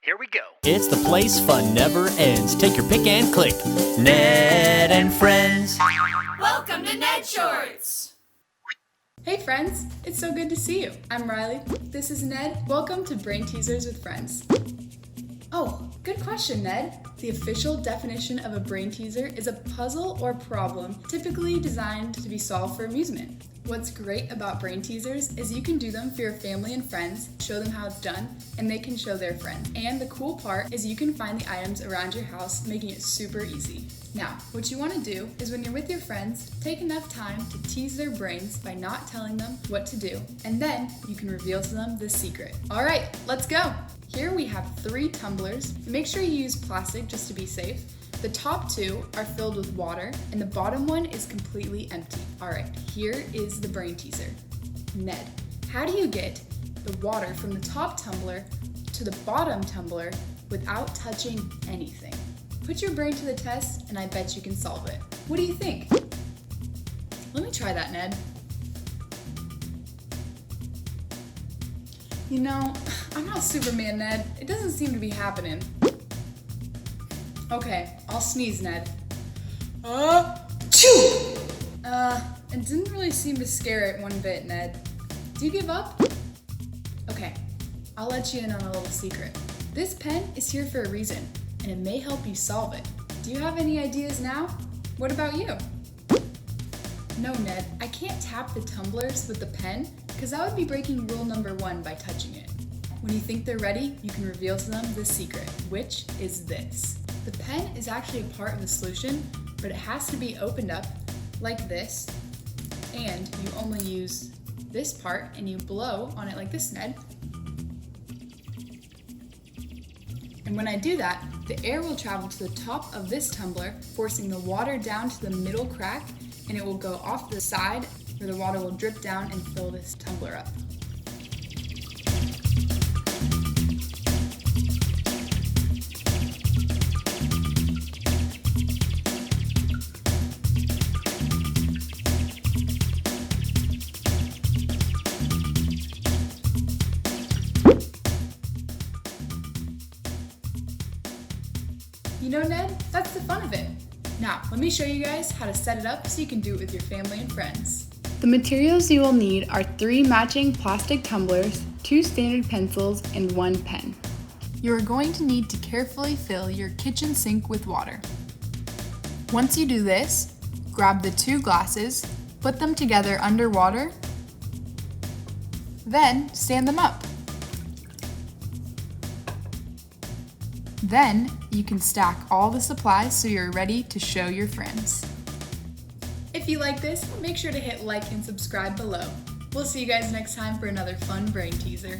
Here we go. It's the place fun never ends. Take your pick and click. Ned and Friends. Welcome to Ned Shorts! Hey friends, it's so good to see you. I'm Riley. This is Ned. Welcome to Brain Teasers with Friends. Oh, good question, Ned. The official definition of a brain teaser is a puzzle or problem typically designed to be solved for amusement. What's great about brain teasers is you can do them for your family and friends, show them how it's done, and they can show their friends. And the cool part is you can find the items around your house, making it super easy. Now, what you want to do is when you're with your friends, take enough time to tease their brains by not telling them what to do, and then you can reveal to them the secret. All right, let's go. Here we have 3 tumblers. Make sure you use plastic just to be safe. The top 2 are filled with water, and the bottom one is completely empty. All right, here is the brain teaser. Ned, how do you get the water from the top tumbler to the bottom tumbler without touching anything? Put your brain to the test, and I bet you can solve it. What do you think? Let me try that, Ned. You know, I'm not Superman, Ned. It doesn't seem to be happening. Okay, I'll sneeze, Ned. Achoo! It didn't really seem to scare it one bit, Ned. Do you give up? Okay, I'll let you in on a little secret. This pen is here for a reason, and it may help you solve it. Do you have any ideas now? What about you? No, Ned, I can't tap the tumblers with the pen, because that would be breaking rule number 1 by touching it. When you think they're ready, you can reveal to them the secret, which is this. The pen is actually a part of the solution, but it has to be opened up like this, and you only use this part and you blow on it like this, Ned. And when I do that, the air will travel to the top of this tumbler, forcing the water down to the middle crack, and it will go off the side where the water will drip down and fill this tumbler up. You know, Ned, that's the fun of it. Now, let me show you guys how to set it up so you can do it with your family and friends. The materials you will need are 3 matching plastic tumblers, 2 standard pencils, and 1 pen. You are going to need to carefully fill your kitchen sink with water. Once you do this, grab the 2 glasses, put them together underwater, then stand them up. Then you can stack all the supplies so you're ready to show your friends. If you like this, make sure to hit like and subscribe below. We'll see you guys next time for another fun brain teaser.